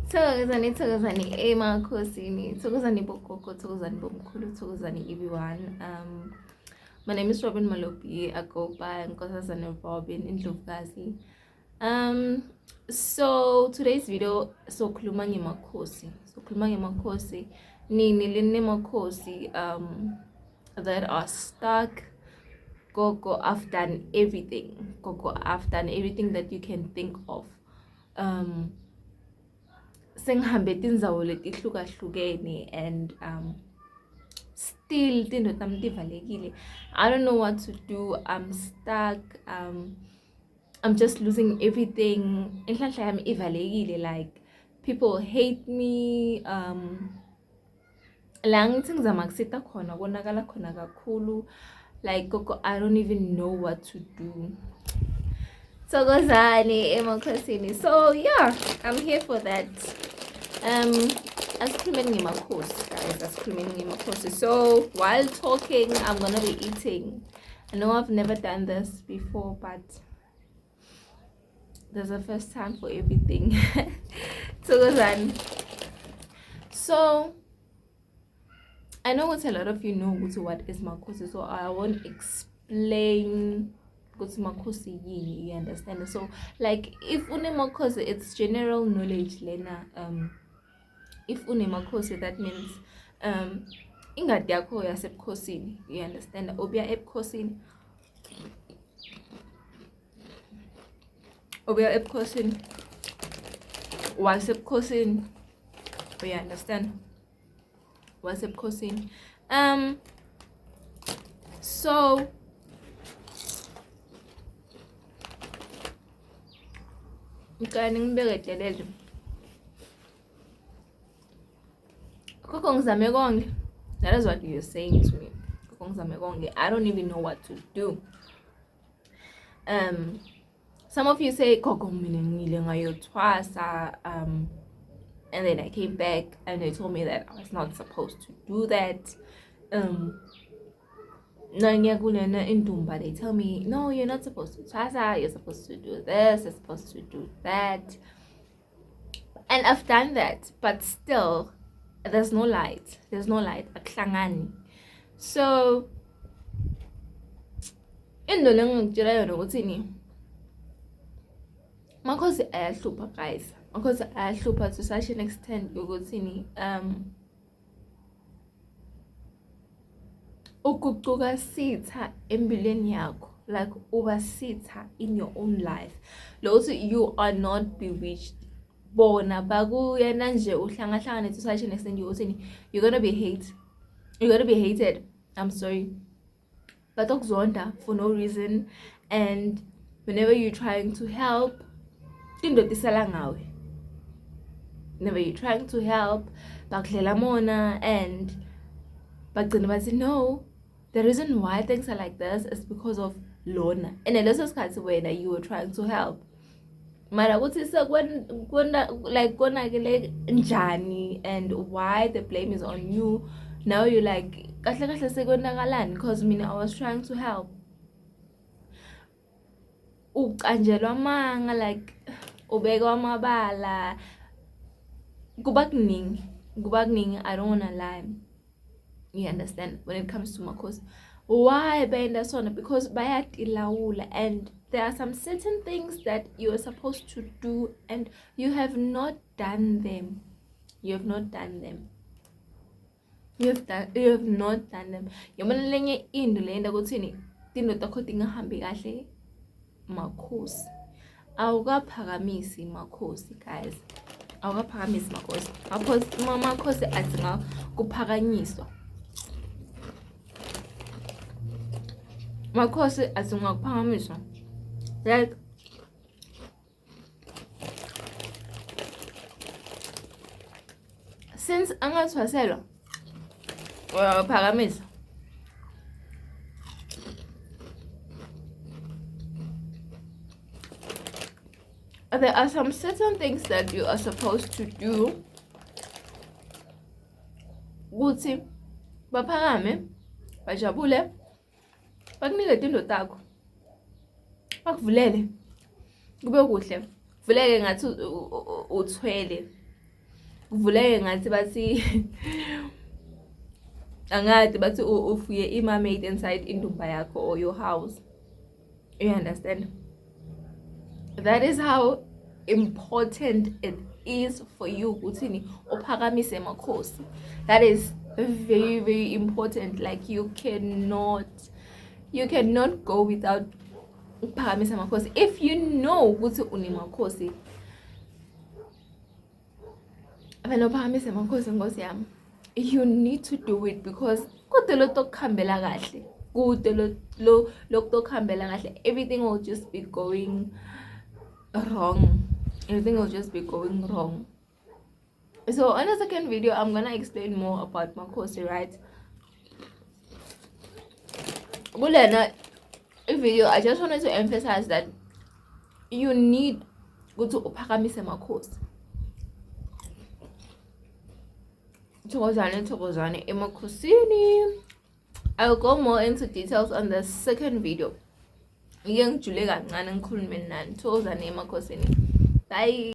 Thokozani emakhosini, thokozani bogogo, thokozani bomkhulu, thokozani everyone. My name is Robin Malopi. I go by Nkosazana Robin in Ndlovukazi. So today's video sokhuluma ngemakhosi. Sokhuluma ngemakhosi. Nini linemakhosi that are stuck. Gogo, I've done everything. Gogo, I've done everything that you can think of. Sengihambe tindzawo letihlukahlukene and still tinto tami tivalekile. I don't know what to do. I'm stuck. I'm just losing everything. Inhlanhla yami ivalekile, like people hate me. La ngithi ngizama kusita khona konakala khona kakhulu. Like Gogo, I don't even know what to do. Thokozani emakhosini. So yeah, I'm here for that. Asikhulumeni ngemakhosi, guys. Asikhulumeni ngemakhosi. So while talking, I'm gonna be eating. I know I've never done this before, but there's a first time for everything. Thokozani. So I know what a lot of you know what is makhosi, so I won't explain what makhosi yini, you understand? So like if une makhosi, it's general knowledge lena. If une makhosi, that means ingadi yakho yasebukhosini, you understand? Obya ebukhosini, wasebukhosini, you understand? Wasebukhosini. So ngicela ngibeke Gogo ngizame konke. That is what you're saying to me. Gogo ngizame konke. I don't even know what to do. Some of you say Gogo mina ngile ngayothwasa, and then I came back and they told me that I was not supposed to do that. They tell me, no, you're not supposed to twasa, you're supposed to do this, you're supposed to do that. And I've done that, but still there's no light. Akuhlangani. So into lengikutshela yona ukuthi ni makhosi ayahlupha, guys. Makhosi ayahlupha to such an extent ukuthi ni ukuquka sitha empilweni yakho, like uba sitha in your own life. Lokuthi you are not bewitched. Bona bakuya nanje uhlangahlangane to such an extent you're gonna be hated. I'm sorry. But okuzonda for no reason, and whenever you're trying to help, whenever you're trying to help, bakudlela mona, and bagcina bathi no, the reason why things are like this is because of lona. And leso sikhathi wena you were trying to help. Mara ukuthi like konakele njani, and why the blame is on you. Now you're like kahle kahle sekonakalani because mina I was trying to help. Uqanjelwa manga, like ubekwa amabala, kuba kuningi. I don't wanna lie, you understand, when it comes to makhosi. Why benda sona? Because bayatilawula, and there are some certain things that you are supposed to do and you have not done them. Yabona lenye into lenda kuthini tinto takho tingahambi kahle makhosi. Awukaphakamisi makhosi, guys. Awukaphakamisi makhosi. Makhosi adzinga kuphakanyiswa. Makhosi adzinga kuphakamiswa. Like since angathwaselwa uyaphakamisa. There are some certain things that you are supposed to do ukuthi baphakame, bajabule, bakunike tinto takho, bakuvulele kube kuhle, vuleke ngathi uthwele. kuvuleke ngathi bathi angadi bathi ufuye i-mermaid inside indumba yakho or your house. You understand? That is how important it is for you ukuthi uphakamise amakhosi. That is very, very important. Like you cannot go without uphakamisa amakhosi. If you know ukuthi unemakhosi, uphakamisa amakhosi ngosi yami, you need to do it because kude lo tokuhambela kahle. Kude lo tokuhambela kahle. Everything will just be going wrong. Everything will just be going wrong. So on the second video, I'm gonna explain more about makhosi, right? Kulena video, I just wanted to emphasize that you need to uphakamise makhosi. Thokozane emakhosini. I'll go more into details on the second video. Bye.